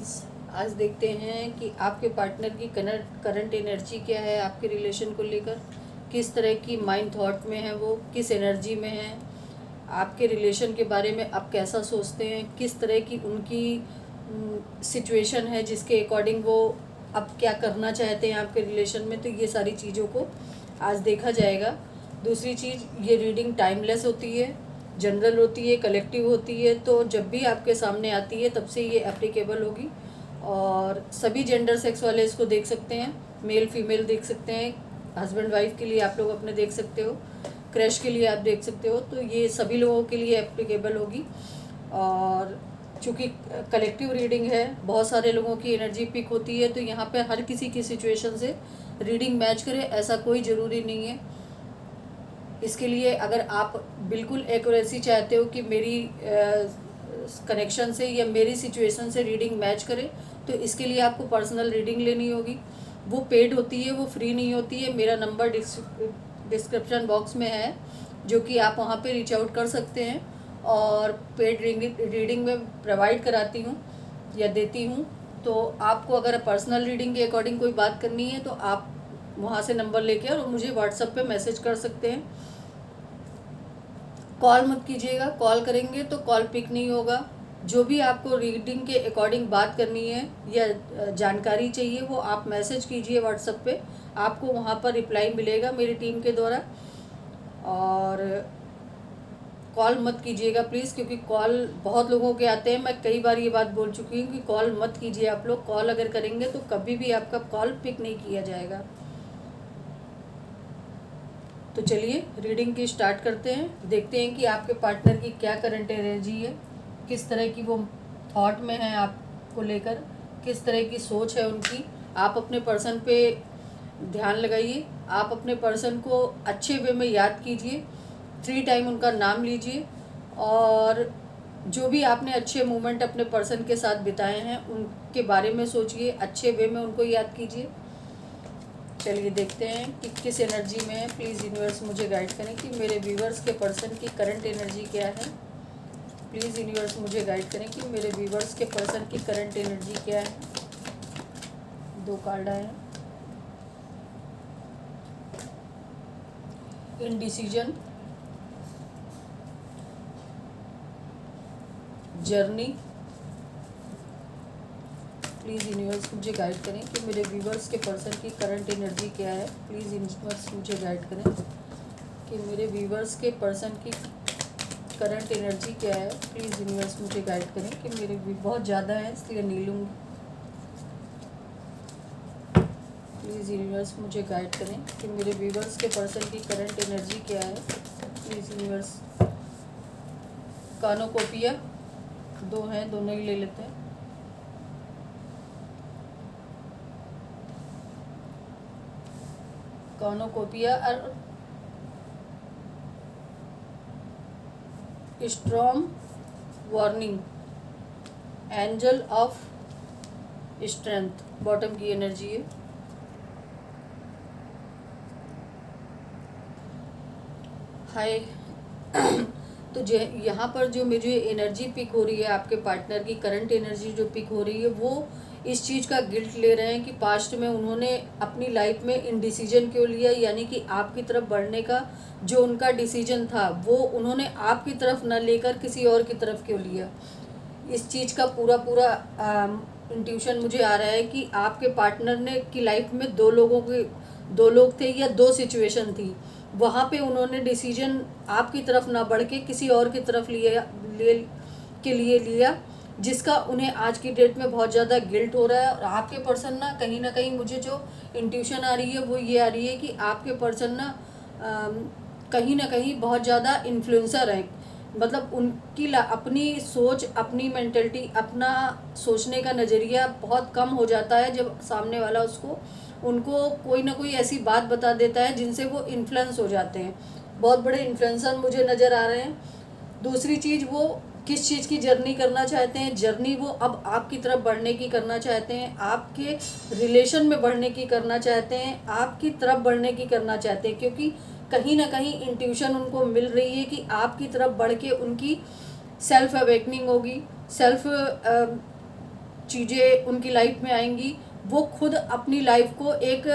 Friends, आज देखते हैं कि आपके पार्टनर की करंट एनर्जी क्या है आपके रिलेशन को लेकर। किस तरह की माइंड थॉट में है, वो किस एनर्जी में है, आपके रिलेशन के बारे में आप कैसा सोचते हैं, किस तरह की उनकी सिचुएशन है जिसके अकॉर्डिंग वो अब क्या करना चाहते हैं आपके रिलेशन में। तो ये सारी चीज़ों को आज देखा जाएगा। दूसरी चीज़, ये रीडिंग टाइमलेस होती है, जनरल होती है, कलेक्टिव होती है। तो जब भी आपके सामने आती है तब से ये एप्लीकेबल होगी और सभी जेंडर सेक्स वाले इसको देख सकते हैं। मेल फीमेल देख सकते हैं, हस्बैंड वाइफ के लिए आप लोग अपने देख सकते हो, क्रैश के लिए आप देख सकते हो। तो ये सभी लोगों के लिए एप्लीकेबल होगी। और चूँकि कलेक्टिव रीडिंग है, बहुत सारे लोगों की एनर्जी पिक होती है, तो यहाँ पे हर किसी की सिचुएशन से रीडिंग मैच करे ऐसा कोई ज़रूरी नहीं है। इसके लिए अगर आप बिल्कुल एक्यूरेसी चाहते हो कि मेरी कनेक्शन से या मेरी सिचुएशन से रीडिंग मैच करे, तो इसके लिए आपको पर्सनल रीडिंग लेनी होगी। वो पेड होती है, वो फ्री नहीं होती है। मेरा नंबर डिस्क्रिप्शन बॉक्स में है, जो कि आप वहाँ पे रीच आउट कर सकते हैं। और पेड रीडिंग में प्रोवाइड कराती हूँ या देती हूँ। तो आपको अगर पर्सनल रीडिंग के अकॉर्डिंग कोई बात करनी है तो आप वहाँ से नंबर लेके और मुझे व्हाट्सएप पे मैसेज कर सकते हैं। कॉल मत कीजिएगा, कॉल करेंगे तो कॉल पिक नहीं होगा। जो भी आपको रीडिंग के अकॉर्डिंग बात करनी है या जानकारी चाहिए वो आप मैसेज कीजिए व्हाट्सएप पे, आपको वहाँ पर रिप्लाई मिलेगा मेरी टीम के द्वारा। और कॉल मत कीजिएगा प्लीज़, क्योंकि कॉल बहुत लोगों के आते हैं। मैं कई बार ये बात बोल चुकी हूँ कि कॉल मत कीजिए आप लोग। कॉल अगर करेंगे तो कभी भी आपका कॉल पिक नहीं किया जाएगा। तो चलिए रीडिंग की स्टार्ट करते हैं। देखते हैं कि आपके पार्टनर की क्या करंट एनर्जी है, किस तरह की वो थॉट में है आपको लेकर, किस तरह की सोच है उनकी। आप अपने पर्सन पे ध्यान लगाइए, आप अपने पर्सन को अच्छे वे में याद कीजिए, 3 टाइम उनका नाम लीजिए और जो भी आपने अच्छे मोमेंट अपने पर्सन के साथ बिताए हैं उनके बारे में सोचिए, अच्छे वे में उनको याद कीजिए। चलिए देखते हैं कि किस एनर्जी में है। प्लीज़ यूनिवर्स मुझे गाइड करें कि मेरे व्यूवर्स के पर्सन की करंट एनर्जी क्या है। प्लीज़ यूनिवर्स मुझे गाइड करें कि मेरे व्यूवर्स के पर्सन की करंट एनर्जी क्या है। 2 कार्ड आए हैं। Indecision, journey. प्लीज़ यूनिवर्स मुझे गाइड करें कि मेरे व्यूवर्स के पर्सन की करंट एनर्जी क्या है। प्लीज़ यूनिवर्स मुझे गाइड करें कि मेरे व्यूवर्स के पर्सन की करंट एनर्जी क्या है। प्लीज़ यूनिवर्स मुझे गाइड करें कि मेरे बहुत ज़्यादा है इसलिए नहीं लूँगी। प्लीज़ यूनिवर्स मुझे गाइड करें कि मेरे व्यूवर्स के पर्सन की करंट एनर्जी क्या है। Please universe. कानोकोपिया 2 हैं, दोनों ही ले लेते हैं। कॉर्नुकोपिया और strong warning, angel of strength bottom की एनर्जी है। हाय तो यहाँ पर जो मुझे एनर्जी पिक हो रही है, आपके पार्टनर की करंट एनर्जी जो पिक हो रही है, वो इस चीज़ का गिल्ट ले रहे हैं कि पास्ट में उन्होंने अपनी लाइफ में इनडिसीजन क्यों लिया, यानी कि आपकी तरफ बढ़ने का जो उनका डिसीजन था वो उन्होंने आपकी तरफ न लेकर किसी और की तरफ क्यों लिया। इस चीज़ का पूरा इंट्यूशन मुझे आ रहा है कि आपके पार्टनर ने की लाइफ में 2 लोग थे या 2 सिचुएशन थी। वहाँ पे उन्होंने डिसीजन आपकी तरफ ना बढ़ के किसी और की तरफ लिया, जिसका उन्हें आज की डेट में बहुत ज़्यादा गिल्ट हो रहा है। और आपके पर्सन ना कहीं मुझे जो इंट्यूशन आ रही है वो ये आ रही है कि आपके पर्सन ना कहीं ना कहीं बहुत ज़्यादा इन्फ्लुएंसर है। मतलब उनकी अपनी सोच, अपनी मेंटलिटी, अपना सोचने का नज़रिया बहुत कम हो जाता है जब सामने वाला उनको कोई ना कोई ऐसी बात बता देता है जिनसे वो इन्फ्लुएंस हो जाते हैं। बहुत बड़े इन्फ्लुएंसर मुझे नज़र आ रहे हैं। दूसरी चीज़, वो किस चीज़ की जर्नी करना चाहते हैं। जर्नी वो अब आपकी तरफ बढ़ने की करना चाहते हैं, आपके रिलेशन में बढ़ने की करना चाहते हैं, आपकी तरफ बढ़ने की करना चाहते हैं, क्योंकि कहीं ना कहीं इंट्यूशन उनको मिल रही है कि आपकी तरफ बढ़ के उनकी सेल्फ अवेकनिंग होगी, सेल्फ चीज़ें उनकी लाइफ में आएंगी, वो खुद अपनी लाइफ को एक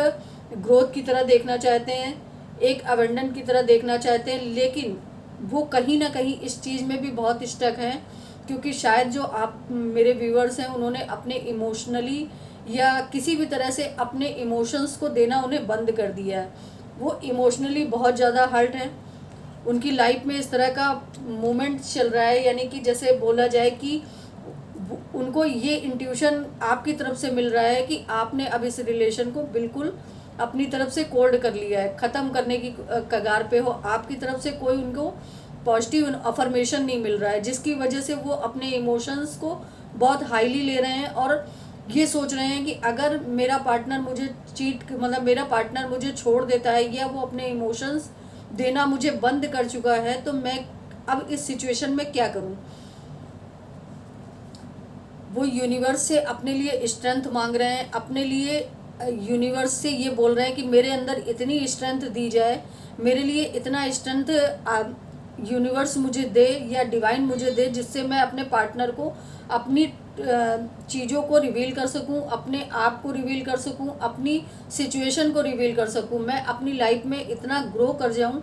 ग्रोथ की तरह देखना चाहते हैं, एक अबंडेंट की तरह देखना चाहते हैं, लेकिन वो कहीं ना कहीं इस चीज़ में भी बहुत स्टक हैं, क्योंकि शायद जो आप मेरे व्यूअर्स हैं उन्होंने अपने इमोशनली या किसी भी तरह से अपने इमोशंस को देना उन्हें बंद कर दिया है। वो इमोशनली बहुत ज़्यादा हर्ट है, उनकी लाइफ में इस तरह का मोमेंट चल रहा है, यानी कि जैसे बोला जाए कि उनको ये इंट्यूशन आपकी तरफ से मिल रहा है कि आपने अब इस रिलेशन को बिल्कुल अपनी तरफ से कोल्ड कर लिया है, ख़त्म करने की कगार पे हो। आपकी तरफ से कोई उनको पॉजिटिव अफर्मेशन नहीं मिल रहा है, जिसकी वजह से वो अपने इमोशंस को बहुत हाईली ले रहे हैं और ये सोच रहे हैं कि अगर मेरा पार्टनर मुझे मेरा पार्टनर मुझे छोड़ देता है या वो अपने इमोशंस देना मुझे बंद कर चुका है, तो मैं अब इस सिचुएशन में क्या करूं। वो यूनिवर्स से अपने लिए स्ट्रेंथ मांग रहे हैं, अपने लिए यूनिवर्स से ये बोल रहे हैं कि मेरे अंदर इतनी स्ट्रेंथ दी जाए, मेरे लिए इतना स्ट्रेंथ यूनिवर्स मुझे दे या डिवाइन मुझे दे, जिससे मैं अपने पार्टनर को अपनी चीज़ों को रिवील कर सकूं, अपने आप को रिवील कर सकूं, अपनी सिचुएशन को रिवील कर सकूं, मैं अपनी लाइफ में इतना ग्रो कर जाऊं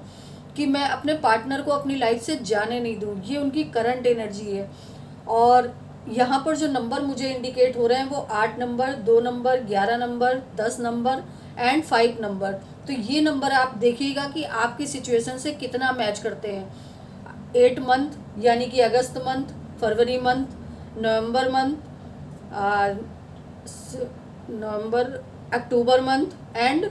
कि मैं अपने पार्टनर को अपनी लाइफ से जाने नहीं दूं। ये उनकी करंट एनर्जी है। और यहाँ पर जो नंबर मुझे इंडिकेट हो रहे हैं वो 8 number, 2 number, 11 number, 10 number and 5 number. तो ये नंबर आप देखिएगा कि आपकी सिचुएशन से कितना मैच करते हैं। 8 मंथ यानी कि अगस्त मंथ, फरवरी मंथ, नवंबर मंथ, अक्टूबर मंथ एंड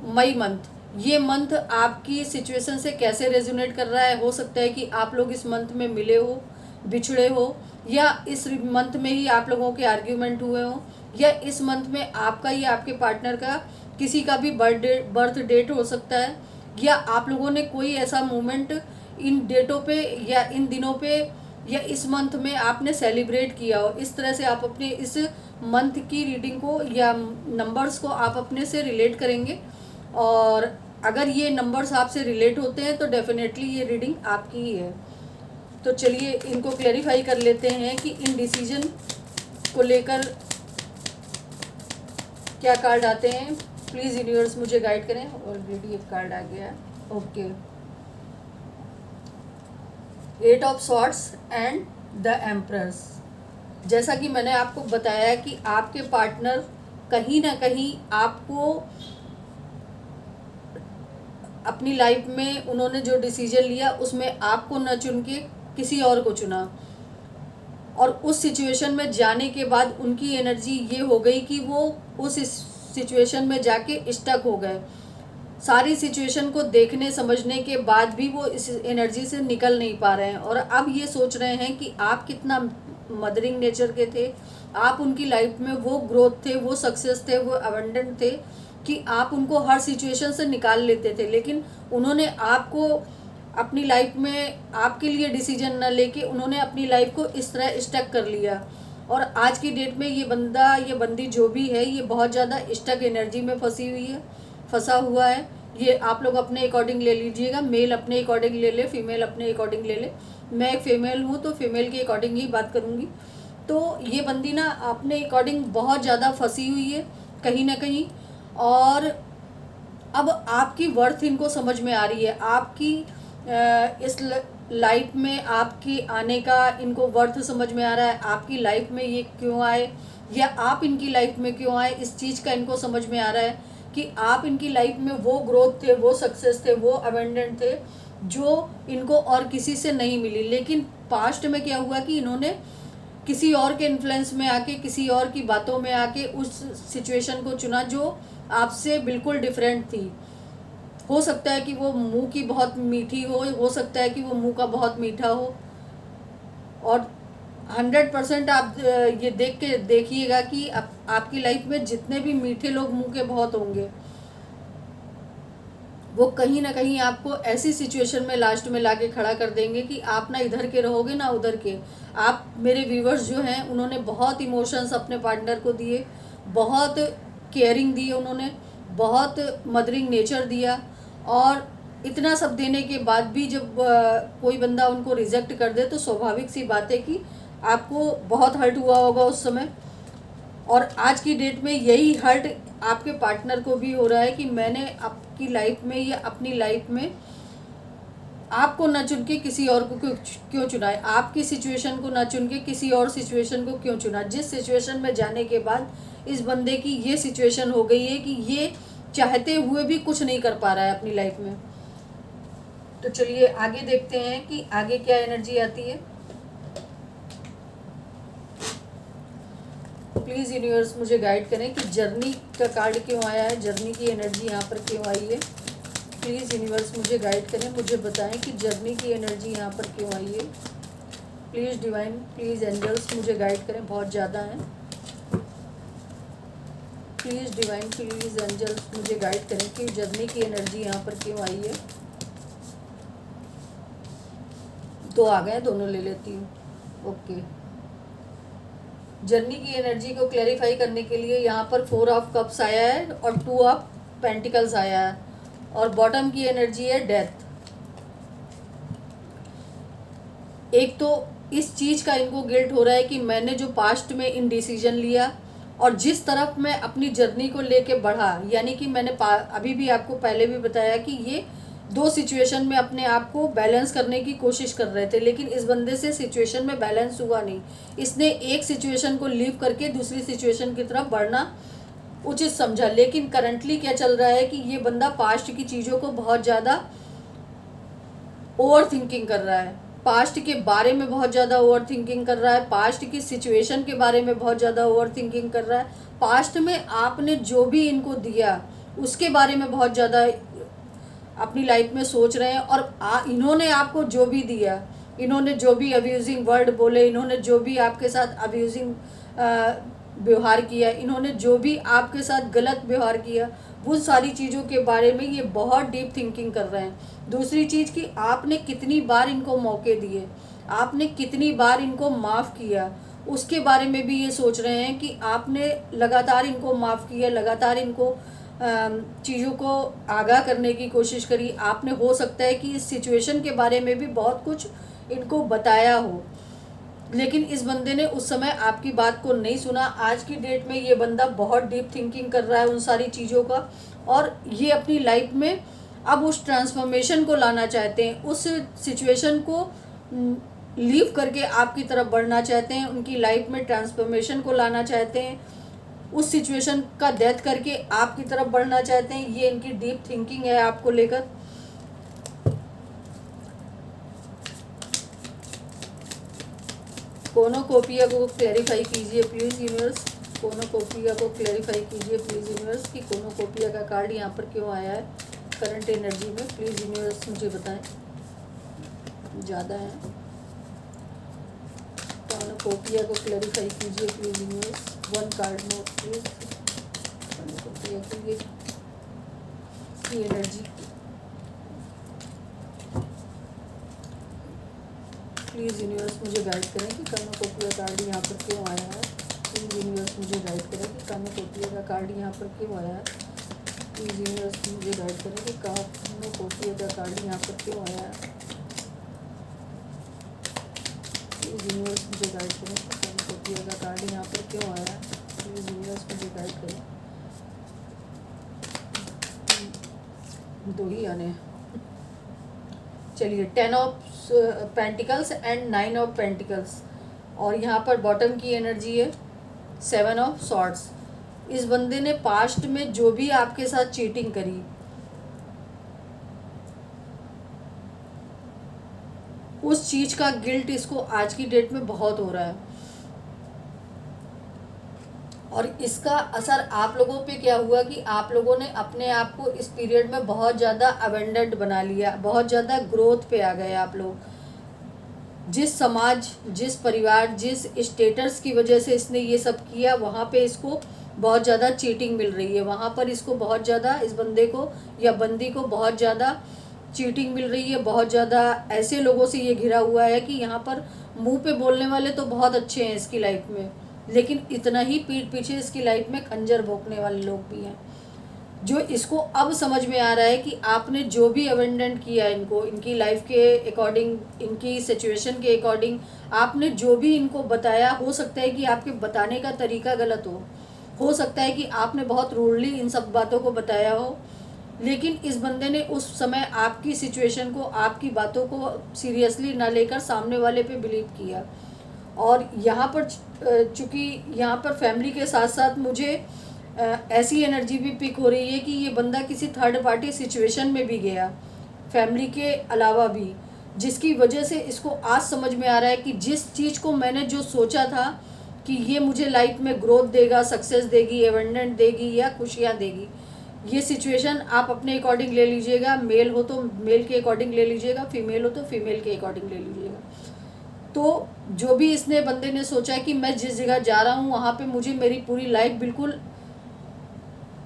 मई मंथ। ये मंथ आपकी सिचुएशन से कैसे रेजोनेट कर रहा है। हो सकता है कि आप लोग इस मंथ में मिले हो, बिछड़े हो, या इस मंथ में ही आप लोगों के आर्ग्यूमेंट हुए हो, या इस मंथ में आपका या आपके पार्टनर का किसी का भी बर्थ डेट हो सकता है, या आप लोगों ने कोई ऐसा मोमेंट इन डेटों पे या इन दिनों पे या इस मंथ में आपने सेलिब्रेट किया हो। इस तरह से आप अपने इस मंथ की रीडिंग को या नंबर्स को आप अपने से रिलेट करेंगे, और अगर ये नंबर्स आपसे रिलेट होते हैं तो डेफिनेटली ये रीडिंग आपकी ही है। तो चलिए इनको क्लैरिफाई कर लेते हैं कि इन डिसीजन को लेकर क्या कार्ड आते हैं। प्लीज़ यूनिवर्स मुझे गाइड करें। ऑलरेडी एक कार्ड आ गया है। Okay, 8 of swords and the emperors. जैसा कि मैंने आपको बताया कि आपके पार्टनर कहीं ना कहीं आपको अपनी लाइफ में उन्होंने जो डिसीजन लिया उसमें आपको न चुन के किसी और को चुना, और उस सिचुएशन में जाने के बाद उनकी एनर्जी ये हो गई कि वो उस सिचुएशन में जाके स्टक हो गए। सारी सिचुएशन को देखने समझने के बाद भी वो इस एनर्जी से निकल नहीं पा रहे हैं, और अब ये सोच रहे हैं कि आप कितना मदरिंग नेचर के थे, आप उनकी लाइफ में वो ग्रोथ थे, वो सक्सेस थे, वो अबंडेंट थे कि आप उनको हर सिचुएशन से निकाल लेते थे, लेकिन उन्होंने आपको अपनी लाइफ में आपके लिए डिसीजन न लेके उन्होंने अपनी लाइफ को इस तरह स्टक कर लिया। और आज की डेट में ये बंदा, ये बंदी जो भी है, ये बहुत ज़्यादा स्टक एनर्जी में फंसा हुआ है। ये आप लोग अपने अकॉर्डिंग ले लीजिएगा, मेल अपने अकॉर्डिंग ले ले, फीमेल अपने अकॉर्डिंग ले ले। मैं एक फीमेल हूँ तो फीमेल के अकॉर्डिंग ही बात करूँगी। तो ये बंदी ना अपने अकॉर्डिंग बहुत ज़्यादा फंसी हुई है कहीं ना कहीं, और अब आपकी वर्थ इनको समझ में आ रही है। आपकी इस लाइफ में आपके आने का इनको वर्थ समझ में आ रहा है। आपकी लाइफ में ये क्यों आए या आप इनकी लाइफ में क्यों आए, इस चीज़ का इनको समझ में आ रहा है कि आप इनकी लाइफ में वो ग्रोथ थे, वो सक्सेस थे, वो अबंडेंट थे जो इनको और किसी से नहीं मिली। लेकिन पास्ट में क्या हुआ कि इन्होंने किसी और के इन्फ्लुएंस में आके, किसी और की बातों में आके उस सिचुएशन को चुना जो आपसे बिल्कुल डिफरेंट थी। हो सकता है कि वो मुंह की बहुत मीठी हो सकता है कि वो मुंह का बहुत मीठा हो, और 100% आप ये देख के देखिएगा कि आपकी लाइफ में जितने भी मीठे लोग मुंह के बहुत होंगे, वो कहीं ना कहीं आपको ऐसी सिचुएशन में लास्ट में लाके खड़ा कर देंगे कि आप ना इधर के रहोगे ना उधर के। आप मेरे व्यूवर्स जो हैं उन्होंने बहुत इमोशंस अपने पार्टनर को दिए, बहुत केयरिंग दी उन्होंने, बहुत मदरिंग नेचर दिया, और इतना सब देने के बाद भी जब कोई बंदा उनको रिजेक्ट कर दे तो स्वाभाविक सी बात है कि आपको बहुत हर्ट हुआ होगा उस समय। और आज की डेट में यही हर्ट आपके पार्टनर को भी हो रहा है कि मैंने आपकी लाइफ में या अपनी लाइफ में आपको ना चुन के किसी और को क्यों चुना है, आपकी सिचुएशन को ना चुन के किसी और सिचुएशन को क्यों चुना, जिस सिचुएशन में जाने के बाद इस बंदे की ये सिचुएशन हो गई है कि ये चाहते हुए भी कुछ नहीं कर पा रहा है अपनी लाइफ में। तो चलिए आगे देखते हैं कि आगे क्या एनर्जी आती है। प्लीज़ यूनिवर्स मुझे गाइड करें कि जर्नी का कार्ड क्यों आया है, जर्नी की एनर्जी यहाँ पर क्यों आई है। प्लीज़ यूनिवर्स मुझे गाइड करें, मुझे बताएं कि जर्नी की एनर्जी यहाँ पर क्यों आई है। प्लीज़ डिवाइन, प्लीज़ एंजल्स मुझे गाइड करें, बहुत ज़्यादा हैं। प्लीज़ डिवाइन, प्लीज़ एंजल्स मुझे गाइड करें कि जर्नी की एनर्जी यहाँ पर क्यों आई है। दो आ गए, दोनों ले लेती हूँ। ओके, जर्नी की एनर्जी को क्लैरिफाई करने के लिए यहाँ पर 4 ऑफ कप्स आया है और 2 ऑफ पेंटिकल्स आया है और बॉटम की एनर्जी है डेथ। एक तो इस चीज़ का इनको गिल्ट हो रहा है कि मैंने जो पास्ट में इनडिसीजन लिया और जिस तरफ मैं अपनी जर्नी को लेके बढ़ा, यानी कि मैंने अभी भी आपको पहले भी बताया कि ये 2 सिचुएशन में अपने आप को बैलेंस करने की कोशिश कर रहे थे, लेकिन इस बंदे से सिचुएशन में बैलेंस हुआ नहीं। इसने एक सिचुएशन को लीव करके दूसरी सिचुएशन की तरफ बढ़ना उचित समझा। लेकिन करंटली क्या चल रहा है कि ये बंदा पास्ट की चीज़ों को बहुत ज़्यादा ओवर थिंकिंग कर रहा है, पास्ट के बारे में बहुत ज़्यादा ओवर थिंकिंग कर रहा है, पास्ट की सिचुएशन के बारे में बहुत ज़्यादा ओवर थिंकिंग कर रहा है, पास्ट में आपने जो भी इनको दिया उसके बारे में बहुत ज़्यादा अपनी लाइफ में सोच रहे हैं। और इन्होंने आपको जो भी दिया, इन्होंने जो भी अब्यूजिंग वर्ड बोले, इन्होंने जो भी आपके साथ अब्यूजिंग व्यवहार किया, इन्होंने जो भी आपके साथ गलत व्यवहार किया, वो सारी चीज़ों के बारे में ये बहुत डीप थिंकिंग कर रहे हैं। दूसरी चीज़ कि आपने कितनी बार इनको मौके दिए, आपने कितनी बार इनको माफ़ किया, उसके बारे में भी ये सोच रहे हैं कि आपने लगातार इनको माफ़ किया, लगातार इनको चीज़ों को आगाह करने की कोशिश करी। आपने हो सकता है कि इस सिचुएशन के बारे में भी बहुत कुछ इनको बताया हो, लेकिन इस बंदे ने उस समय आपकी बात को नहीं सुना। आज की डेट में ये बंदा बहुत डीप थिंकिंग कर रहा है उन सारी चीज़ों का, और ये अपनी लाइफ में अब उस ट्रांसफॉर्मेशन को लाना चाहते हैं, उस सिचुएशन को लीव करके आपकी तरफ बढ़ना चाहते हैं, उनकी लाइफ में ट्रांसफॉर्मेशन को लाना चाहते हैं, उस सिचुएशन का डेथ करके आपकी तरफ बढ़ना चाहते हैं। ये इनकी डीप थिंकिंग है आपको लेकर। कोनोकोपिया को क्लैरिफाई कीजिए प्लीज़ यूनिवर्स, कोनोकोपिया को क्लैरिफाई कीजिए प्लीज़ यूनिवर्स कि कोनोकोपिया का कार्ड यहाँ पर क्यों आया है करंट एनर्जी में। प्लीज़ यूनिवर्स मुझे बताएं, ज़्यादा है। कोनोकोपिया को क्लैरिफाई कीजिए please universe, 1 card more please. Cornucopia की एनर्जी प्लीज़ यूनिवर्स मुझे गाइड करें कि कोनोकोपिया कार्ड यहाँ पर क्यों आया है। प्लीज़ यूनिवर्स मुझे गाइड करें कि कोनोकोपिया का कार्ड यहाँ पर क्यों आया है। प्लीज़ यूनिवर्स मुझे गाइड करें कि कोनोकोपिया का कार्ड यहाँ पर क्यों आया है। प्लीज़ यूनिवर्स मुझे गाइड करें कि कोनोकोपिया का कार्ड यहाँ पर क्यों आया है। प्लीज़ यूनिवर्स मुझे गाइड करें। 2 ही आने हैं। चलिए, 10 of pentacles and 9 of pentacles, और यहाँ पर बॉटम की एनर्जी है 7 ऑफ सॉर्ड्स। इस बंदे ने पास्ट में जो भी आपके साथ चीटिंग करी, उस चीज़ का गिल्ट इसको आज की डेट में बहुत हो रहा है, और इसका असर आप लोगों पे क्या हुआ कि आप लोगों ने अपने आप को इस पीरियड में बहुत ज़्यादा अबेंडेंट बना लिया, बहुत ज़्यादा ग्रोथ पे आ गए आप लोग। जिस समाज, जिस परिवार, जिस स्टेटस की वजह से इसने ये सब किया, वहाँ पे इसको बहुत ज़्यादा चीटिंग मिल रही है, वहाँ पर इसको बहुत ज़्यादा, इस बंदे को या बंदी को बहुत ज़्यादा चीटिंग मिल रही है। बहुत ज़्यादा ऐसे लोगों से ये घिरा हुआ है कि यहाँ पर मुंह पे बोलने वाले तो बहुत अच्छे हैं इसकी लाइफ में, लेकिन इतना ही पीठ पीछे इसकी लाइफ में खंजर भोंकने वाले लोग भी हैं। जो इसको अब समझ में आ रहा है कि आपने जो भी अबेंडन किया इनको, इनकी लाइफ के अकॉर्डिंग, इनकी सिचुएशन के अकॉर्डिंग आपने जो भी इनको बताया, हो सकता है कि आपके बताने का तरीका गलत हो सकता है कि आपने बहुत रूडली इन सब बातों को बताया हो, लेकिन इस बंदे ने उस समय आपकी सिचुएशन को, आपकी बातों को सीरियसली ना लेकर सामने वाले पे बिलीव किया। और यहाँ पर चूँकि यहाँ पर फैमिली के साथ साथ मुझे ऐसी एनर्जी भी पिक हो रही है कि ये बंदा किसी थर्ड पार्टी सिचुएशन में भी गया, फैमिली के अलावा भी, जिसकी वजह से इसको आज समझ में आ रहा है कि जिस चीज़ को मैंने जो सोचा था कि ये मुझे लाइफ में ग्रोथ देगा, सक्सेस देगी, एवेंडेंट देगी या खुशियाँ देगी, ये सिचुएशन आप अपने अकॉर्डिंग ले लीजिएगा। मेल हो तो मेल के अकॉर्डिंग ले लीजिएगा, फीमेल हो तो फीमेल के अकॉर्डिंग ले लीजिएगा। तो जो भी इसने बंदे ने सोचा कि मैं जिस जगह जा रहा हूँ वहाँ पे मुझे मेरी पूरी लाइफ बिल्कुल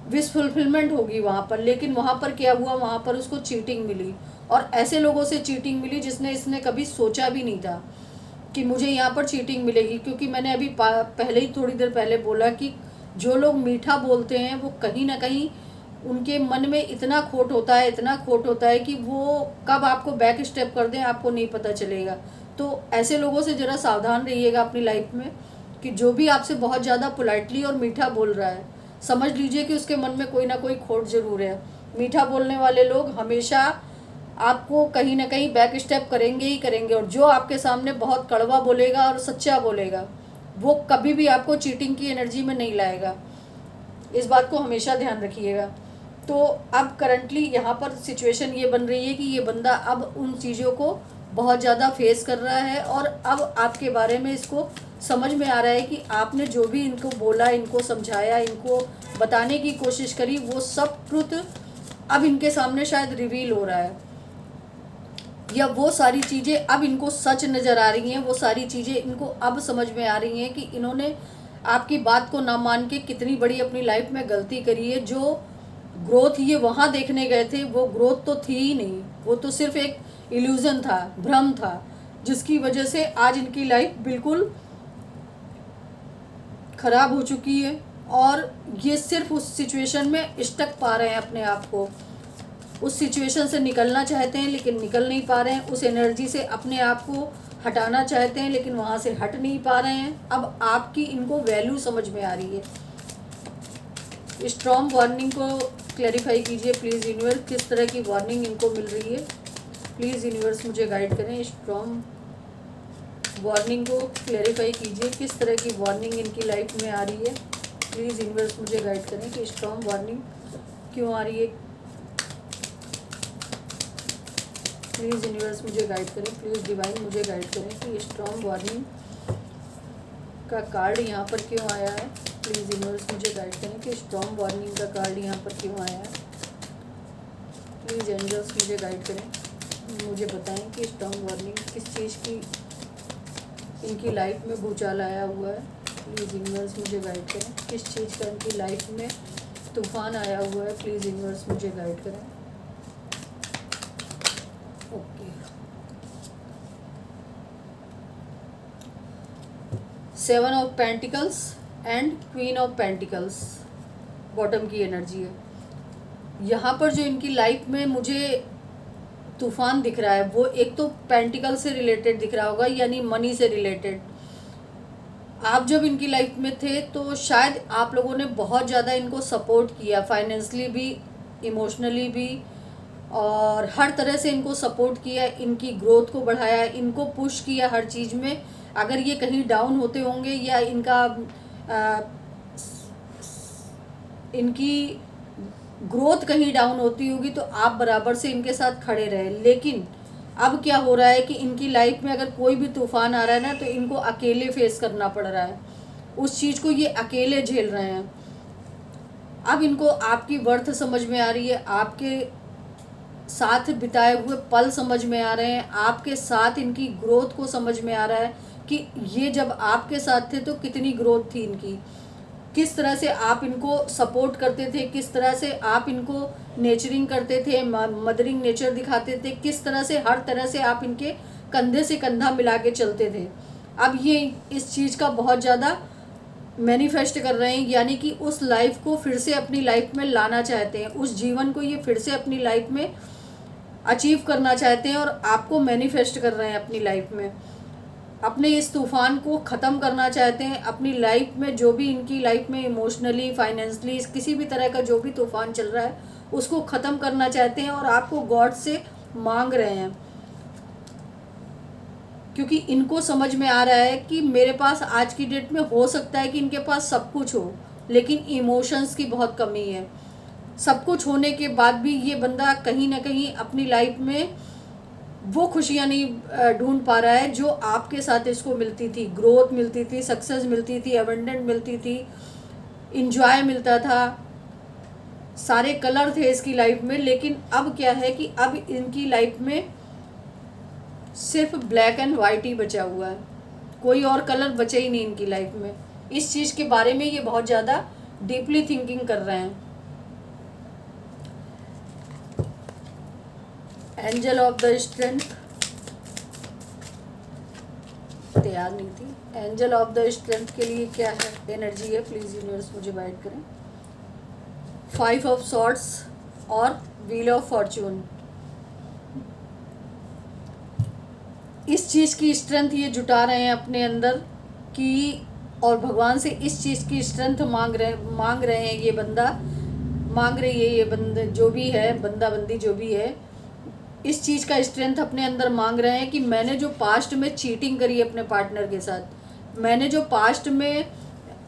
विश फुलफिलमेंट होगी वहाँ पर, लेकिन वहाँ पर क्या हुआ, वहाँ पर उसको चीटिंग मिली, और ऐसे लोगों से चीटिंग मिली जिसने इसने कभी सोचा भी नहीं था कि मुझे यहाँ पर चीटिंग मिलेगी। क्योंकि मैंने अभी पहले ही थोड़ी देर पहले बोला कि जो लोग मीठा बोलते हैं वो कहीं ना कहीं उनके मन में इतना खोट होता है, इतना खोट होता है कि वो कब आपको बैक स्टेप कर दें आपको नहीं पता चलेगा। तो ऐसे लोगों से ज़रा सावधान रहिएगा अपनी लाइफ में, कि जो भी आपसे बहुत ज़्यादा पोलाइटली और मीठा बोल रहा है, समझ लीजिए कि उसके मन में कोई ना कोई खोट ज़रूर है। मीठा बोलने वाले लोग हमेशा आपको कहीं ना कहीं बैक स्टेप करेंगे ही करेंगे, और जो आपके सामने बहुत कड़वा बोलेगा और सच्चा बोलेगा वो कभी भी आपको चीटिंग की एनर्जी में नहीं लाएगा। इस बात को हमेशा ध्यान रखिएगा। तो अब करंटली यहाँ पर सिचुएशन ये बन रही है कि ये बंदा अब उन चीज़ों को बहुत ज़्यादा फेस कर रहा है, और अब आपके बारे में इसको समझ में आ रहा है कि आपने जो भी इनको बोला, इनको समझाया, इनको बताने की कोशिश करी, वो सब ट्रुथ अब इनके सामने शायद रिवील हो रहा है, या वो सारी चीज़ें अब इनको सच नज़र आ रही हैं। वो सारी चीज़ें इनको अब समझ में आ रही हैं कि इन्होंने आपकी बात को ना मान के कितनी बड़ी अपनी लाइफ में गलती करी है। जो ग्रोथ ये वहाँ देखने गए थे वो ग्रोथ तो थी ही नहीं, वो तो सिर्फ एक इल्यूज़न था, भ्रम था, जिसकी वजह से आज इनकी लाइफ बिल्कुल ख़राब हो चुकी है, और ये सिर्फ उस सिचुएशन में स्टक पा रहे हैं अपने आप को। उस सिचुएशन से निकलना चाहते हैं लेकिन निकल नहीं पा रहे हैं, उस एनर्जी से अपने आप को हटाना चाहते हैं लेकिन वहाँ से हट नहीं पा रहे हैं। अब आपकी इनको वैल्यू समझ में आ रही है। स्ट्रॉन्ग वार्निंग को क्लैरिफाई कीजिए प्लीज़ यूनिवर्स, किस तरह की वार्निंग इनको मिल रही है, प्लीज़ यूनिवर्स मुझे गाइड करें। स्ट्रॉन्ग वार्निंग को क्लैरिफाई कीजिए, किस तरह की वार्निंग इनकी लाइफ में आ रही है, प्लीज़ यूनिवर्स मुझे गाइड करें कि स्ट्रॉन्ग वार्निंग क्यों आ रही है। प्लीज़ यूनिवर्स मुझे गाइड करें, प्लीज़ डिवाइन मुझे गाइड करें कि स्ट्रॉन्ग वार्निंग का कार्ड यहाँ पर क्यों आया है। प्लीज़ यूनिवर्स मुझे गाइड करें कि स्ट्रॉन्ग वार्निंग का कार्ड यहाँ पर क्यों आया है। प्लीज़ एंजल्स मुझे गाइड करें, मुझे बताएं कि स्ट्रॉन्ग वार्निंग किस चीज़ की इनकी लाइफ में भूचाल आया हुआ है। प्लीज़ यूनिवर्स मुझे गाइड करें, किस चीज़ का इनकी लाइफ में तूफान आया हुआ है। प्लीज़ यूनिवर्स मुझे गाइड करें। Okay, 7 of pentacles and queen of pentacles bottom की एनर्जी है। यहाँ पर जो इनकी लाइफ में मुझे तूफान दिख रहा है वो एक तो पेंटिकल से रिलेटेड दिख रहा होगा, यानी मनी से रिलेटेड। आप जब इनकी लाइफ में थे तो शायद आप लोगों ने बहुत ज़्यादा इनको सपोर्ट किया, फाइनेंशियली भी, इमोशनली भी, और हर तरह से इनको सपोर्ट किया, इनकी ग्रोथ को बढ़ाया, इनको पुश किया हर चीज़ में। अगर ये कहीं डाउन होते होंगे या इनकी ग्रोथ कहीं डाउन होती होगी तो आप बराबर से इनके साथ खड़े रहे। लेकिन अब क्या हो रहा है कि इनकी लाइफ में अगर कोई भी तूफान आ रहा है ना तो इनको अकेले फेस करना पड़ रहा है, उस चीज़ को ये अकेले झेल रहे हैं। अब इनको आपकी वर्थ समझ में आ रही है, आपके साथ बिताए हुए पल समझ में आ रहे हैं, आपके साथ इनकी ग्रोथ को समझ में आ रहा है कि ये जब आपके साथ थे तो कितनी ग्रोथ थी इनकी, किस तरह से आप इनको सपोर्ट करते थे, किस तरह से आप इनको नेचरिंग करते थे, मदरिंग नेचर दिखाते थे, किस तरह से हर तरह से आप इनके कंधे से कंधा मिला के चलते थे। अब ये इस चीज़ का बहुत ज़्यादा मैनिफेस्ट कर रहे हैं, यानी कि उस लाइफ को फिर से अपनी लाइफ में लाना चाहते हैं, उस जीवन को ये फिर से अपनी लाइफ में अचीव करना चाहते हैं और आपको मैनिफेस्ट कर रहे हैं अपनी लाइफ में। अपने इस तूफ़ान को ख़त्म करना चाहते हैं अपनी लाइफ में, जो भी इनकी लाइफ में इमोशनली, फाइनेंशली, किसी भी तरह का जो भी तूफ़ान चल रहा है उसको ख़त्म करना चाहते हैं और आपको गॉड से मांग रहे हैं, क्योंकि इनको समझ में आ रहा है कि मेरे पास आज की डेट में हो सकता है कि इनके पास सब कुछ हो, लेकिन इमोशंस की बहुत कमी है। सब कुछ होने के बाद भी ये बंदा कहीं ना कहीं अपनी लाइफ में वो खुशियाँ नहीं ढूंढ पा रहा है जो आपके साथ इसको मिलती थी। ग्रोथ मिलती थी, सक्सेस मिलती थी, एबंडेंट मिलती थी, इंजॉय मिलता था, सारे कलर थे इसकी लाइफ में। लेकिन अब क्या है कि अब इनकी लाइफ में सिर्फ ब्लैक एंड वाइट ही बचा हुआ है, कोई और कलर बचे ही नहीं इनकी लाइफ में। इस चीज़ के बारे में ये बहुत ज़्यादा डीपली थिंकिंग कर रहे हैं। एंजल ऑफ द स्ट्रेंथ तैयार नहीं थी। एंजल ऑफ द स्ट्रेंथ के लिए क्या है एनर्जी है, प्लीज़ यूनिवर्स मुझे गाइड करें। 5 ऑफ सॉर्ड्स और व्हील ऑफ फॉर्चून। इस चीज़ की स्ट्रेंथ ये जुटा रहे हैं अपने अंदर कि, और भगवान से इस चीज़ की स्ट्रेंथ मांग रहे हैं। ये बंदा मांग रही है, ये बंदा जो भी है, बंदा बंदी जो भी है, इस चीज़ का स्ट्रेंथ अपने अंदर मांग रहे हैं कि मैंने जो पास्ट में चीटिंग करी अपने पार्टनर के साथ, मैंने जो पास्ट में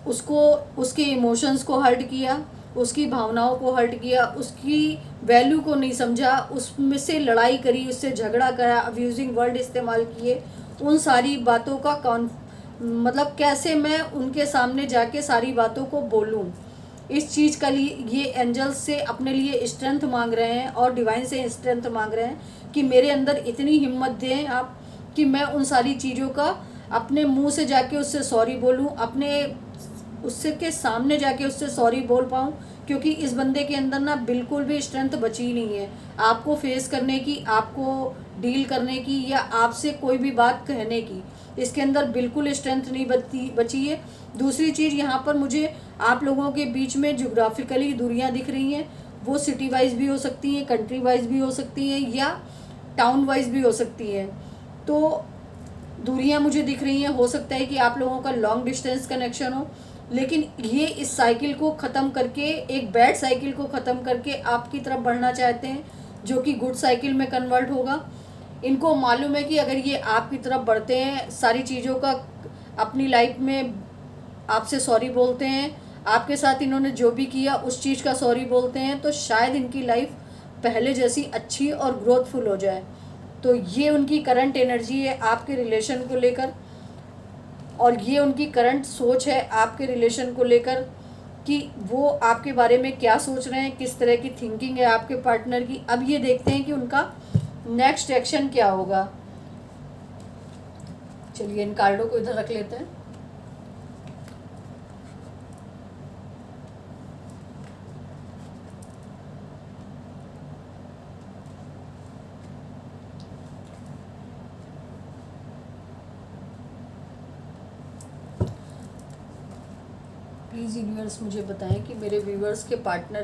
उसको, उसके इमोशंस को हर्ट किया, उसकी भावनाओं को हर्ट किया, उसकी वैल्यू को नहीं समझा, उसमें से लड़ाई करी, उससे झगड़ा करा, अब्यूजिंग वर्ड इस्तेमाल किए, उन सारी बातों का मतलब कैसे मैं उनके सामने जाके सारी बातों को बोलूं, इस चीज़ का लिए ये एंजल्स से अपने लिए स्ट्रेंथ मांग रहे हैं और डिवाइन से स्ट्रेंथ मांग रहे हैं कि मेरे अंदर इतनी हिम्मत दें आप कि मैं उन सारी चीज़ों का अपने मुंह से जाके उससे सॉरी बोलूं, अपने उससे के सामने जाके उससे सॉरी बोल पाऊँ, क्योंकि इस बंदे के अंदर ना बिल्कुल भी स्ट्रेंथ बची नहीं है आपको फेस करने की, आपको डील करने की, या आपसे कोई भी बात कहने की। इसके अंदर बिल्कुल स्ट्रेंथ नहीं बची है। दूसरी चीज़, यहाँ पर मुझे आप लोगों के बीच में जोग्राफिकली दूरियाँ दिख रही हैं, वो सिटी वाइज भी हो सकती हैं, कंट्री वाइज भी हो सकती हैं, या टाउन वाइज भी हो सकती हैं। तो दूरियां मुझे दिख रही हैं, हो सकता है कि आप लोगों का लॉन्ग डिस्टेंस कनेक्शन हो, लेकिन ये इस साइकिल को ख़त्म करके, एक बैड साइकिल को ख़त्म करके आपकी तरफ बढ़ना चाहते हैं, जो कि गुड साइकिल में कन्वर्ट होगा। इनको मालूम है कि अगर ये आपकी तरफ बढ़ते हैं, सारी चीज़ों का अपनी लाइफ में आपसे सॉरी बोलते हैं, आपके साथ इन्होंने जो भी किया उस चीज़ का सॉरी बोलते हैं, तो शायद इनकी लाइफ पहले जैसी अच्छी और ग्रोथफुल हो जाए। तो ये उनकी करंट एनर्जी है आपके रिलेशन को लेकर, और ये उनकी करंट सोच है आपके रिलेशन को लेकर कि वो आपके बारे में क्या सोच रहे हैं, किस तरह की थिंकिंग है आपके पार्टनर की। अब ये देखते हैं कि उनका नेक्स्ट एक्शन क्या होगा। चलिए इन कार्डों को इधर रख लेते हैं। प्लीज़ यूनिवर्स मुझे बताएं कि मेरे व्यूवर्स के पार्टनर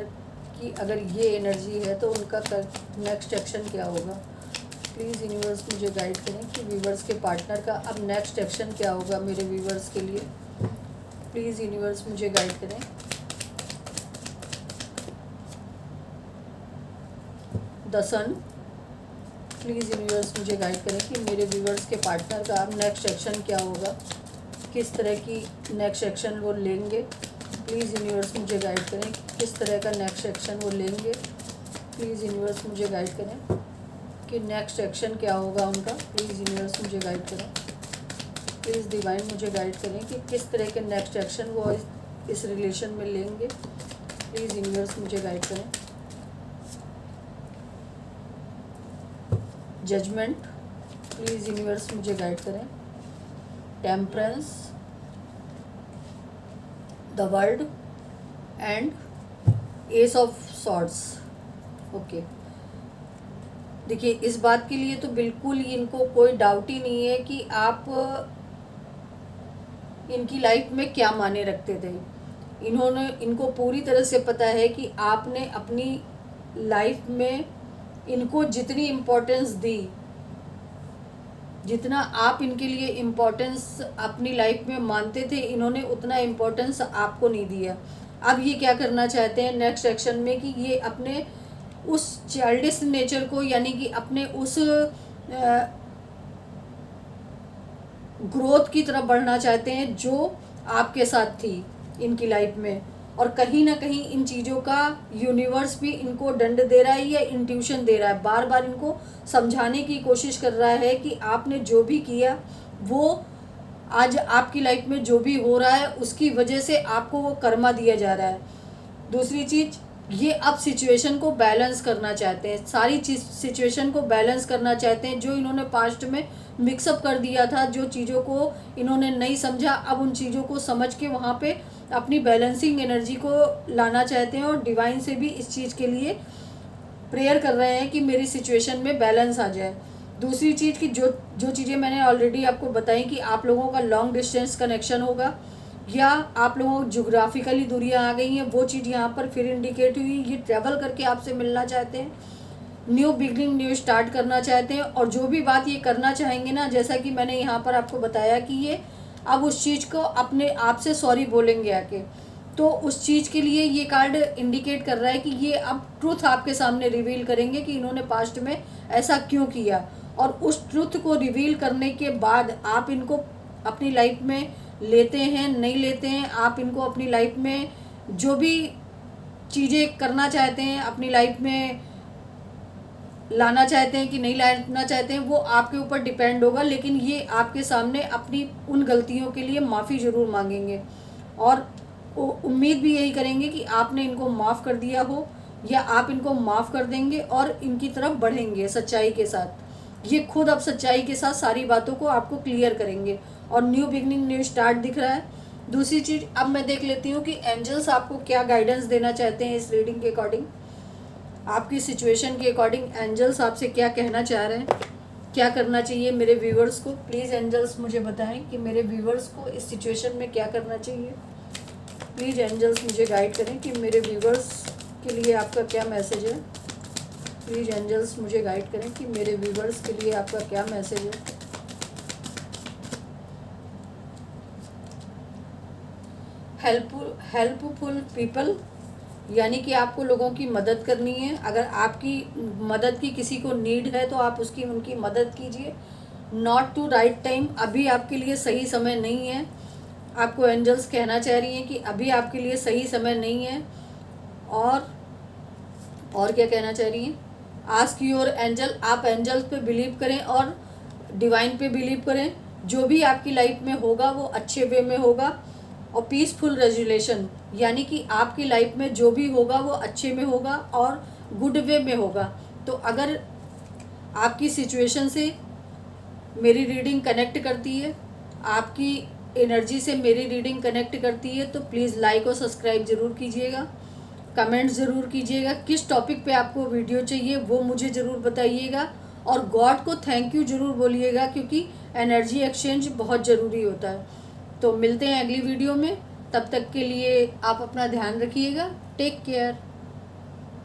की अगर ये एनर्जी है तो उनका नेक्स्ट एक्शन क्या होगा। प्लीज़ यूनिवर्स मुझे गाइड करें कि व्यूवर्स के पार्टनर का अब नेक्स्ट एक्शन क्या होगा मेरे व्यूवर्स के लिए। प्लीज़ यूनिवर्स मुझे गाइड करें। The sun. प्लीज़ यूनिवर्स मुझे गाइड करें कि मेरे व्यूवर्स के पार्टनर का अब नेक्स्ट एक्शन क्या होगा, किस तरह की नेक्स्ट एक्शन वो लेंगे। प्लीज़ यूनिवर्स मुझे गाइड करें कि किस तरह का नेक्स्ट एक्शन वो लेंगे। प्लीज़ यूनिवर्स मुझे गाइड करें कि नेक्स्ट एक्शन क्या होगा उनका। प्लीज़ यूनिवर्स मुझे गाइड करें। प्लीज़ डिवाइन मुझे गाइड करें कि किस तरह के नेक्स्ट एक्शन वो इस रिलेशन में लेंगे। प्लीज़ यूनिवर्स मुझे गाइड करें। जजमेंट। प्लीज़ यूनिवर्स मुझे गाइड करें। Temperance, the world and S of swords. Okay, देखिए इस बात के लिए तो बिल्कुल इनको कोई डाउट ही नहीं है कि आप इनकी लाइफ में क्या मायने रखते थे। इनको पूरी तरह से पता है कि आपने अपनी लाइफ में इनको जितनी इम्पोर्टेंस दी, जितना आप इनके लिए इम्पोर्टेंस अपनी लाइफ में मानते थे, इन्होंने उतना इम्पोर्टेंस आपको नहीं दिया। अब ये क्या करना चाहते हैं नेक्स्ट एक्शन में कि ये अपने उस चाइल्डिश नेचर को, यानी कि अपने उस ग्रोथ की तरफ बढ़ना चाहते हैं जो आपके साथ थी इनकी लाइफ में। और कहीं ना कहीं इन चीज़ों का यूनिवर्स भी इनको दंड दे रहा है या इंट्यूशन दे रहा है, बार बार इनको समझाने की कोशिश कर रहा है कि आपने जो भी किया वो आज आपकी लाइफ में जो भी हो रहा है उसकी वजह से आपको वो कर्मा दिया जा रहा है। दूसरी चीज़, ये अब सिचुएशन को बैलेंस करना चाहते हैं, सारी चीज़ सिचुएशन को बैलेंस करना चाहते हैं। जो इन्होंने पास्ट में मिक्सअप कर दिया था, जो चीज़ों को इन्होंने नहीं समझा, अब उन चीज़ों को समझ के वहाँ पे अपनी बैलेंसिंग एनर्जी को लाना चाहते हैं। और डिवाइन से भी इस चीज़ के लिए प्रेयर कर रहे हैं कि मेरी सिचुएशन में बैलेंस आ जाए। दूसरी चीज़ कि जो चीज़ें मैंने ऑलरेडी आपको बताई कि आप लोगों का लॉन्ग डिस्टेंस कनेक्शन होगा या आप लोगों को जोग्राफिकली दूरियां आ गई हैं, वो चीज़ यहाँ पर फिर इंडिकेट हुई। ये ट्रैवल करके आपसे मिलना चाहते हैं, न्यू बिगनिंग, न्यू स्टार्ट करना चाहते हैं। और जो भी बात ये करना चाहेंगे ना, जैसा कि मैंने यहाँ पर आपको बताया कि ये अब उस चीज़ को अपने आप से सॉरी बोलेंगे आके, तो उस चीज़ के लिए ये कार्ड इंडिकेट कर रहा है कि ये अब ट्रुथ आपके सामने रिवील करेंगे कि इन्होंने पास्ट में ऐसा क्यों किया। और उस ट्रुथ को रिवील करने के बाद आप इनको अपनी लाइफ में लेते हैं, नहीं लेते हैं, आप इनको अपनी लाइफ में जो भी चीज़ें करना चाहते हैं, अपनी लाइफ में लाना चाहते हैं कि नहीं लाना चाहते हैं, वो आपके ऊपर डिपेंड होगा। लेकिन ये आपके सामने अपनी उन गलतियों के लिए माफ़ी ज़रूर मांगेंगे और उम्मीद भी यही करेंगे कि आपने इनको माफ़ कर दिया हो या आप इनको माफ़ कर देंगे और इनकी तरफ बढ़ेंगे सच्चाई के साथ। ये खुद अब सच्चाई के साथ सारी बातों को आपको क्लियर करेंगे और न्यू बिगनिंग, न्यू स्टार्ट दिख रहा है। दूसरी चीज़, अब मैं देख लेती हूँ कि एंजल्स आपको क्या गाइडेंस देना चाहते हैं इस रीडिंग के अकॉर्डिंग, आपकी सिचुएशन के अकॉर्डिंग एंजल्स आपसे क्या कहना चाह रहे हैं, क्या करना चाहिए मेरे व्यूवर्स को। प्लीज़ एंजल्स मुझे बताएं कि मेरे व्यूवर्स को इस सिचुएशन में क्या करना चाहिए। प्लीज़ एंजल्स मुझे गाइड करें कि मेरे व्यूवर्स के लिए आपका क्या मैसेज है। प्लीज़ एंजल्स मुझे गाइड करें कि मेरे व्यूवर्स के लिए आपका क्या मैसेज है। हेल्पफुल पीपल, यानी कि आपको लोगों की मदद करनी है। अगर आपकी मदद की किसी को नीड है तो आप उनकी मदद कीजिए। नॉट टू राइट टाइम, अभी आपके लिए सही समय नहीं है। आपको एंजल्स कहना चाह रही हैं कि अभी आपके लिए सही समय नहीं है। और क्या कहना चाह रही हैं, आस्क योर एंजल, आप एंजल्स पे बिलीव करें और डिवाइन पे बिलीव करें। जो भी आपकी लाइफ में होगा वो अच्छे वे में होगा। और पीसफुल रेजुलेशन, यानी कि आपकी लाइफ में जो भी होगा वो अच्छे में होगा और गुड वे में होगा। तो अगर आपकी सिचुएशन से मेरी रीडिंग कनेक्ट करती है, आपकी एनर्जी से मेरी रीडिंग कनेक्ट करती है, तो प्लीज़ लाइक और सब्सक्राइब ज़रूर कीजिएगा। कमेंट ज़रूर कीजिएगा किस टॉपिक पे आपको वीडियो चाहिए वो मुझे ज़रूर बताइएगा। और गॉड को थैंक यू ज़रूर बोलिएगा, क्योंकि एनर्जी एक्सचेंज बहुत ज़रूरी होता है। तो मिलते हैं अगली वीडियो में, तब तक के लिए आप अपना ध्यान रखिएगा। Take care.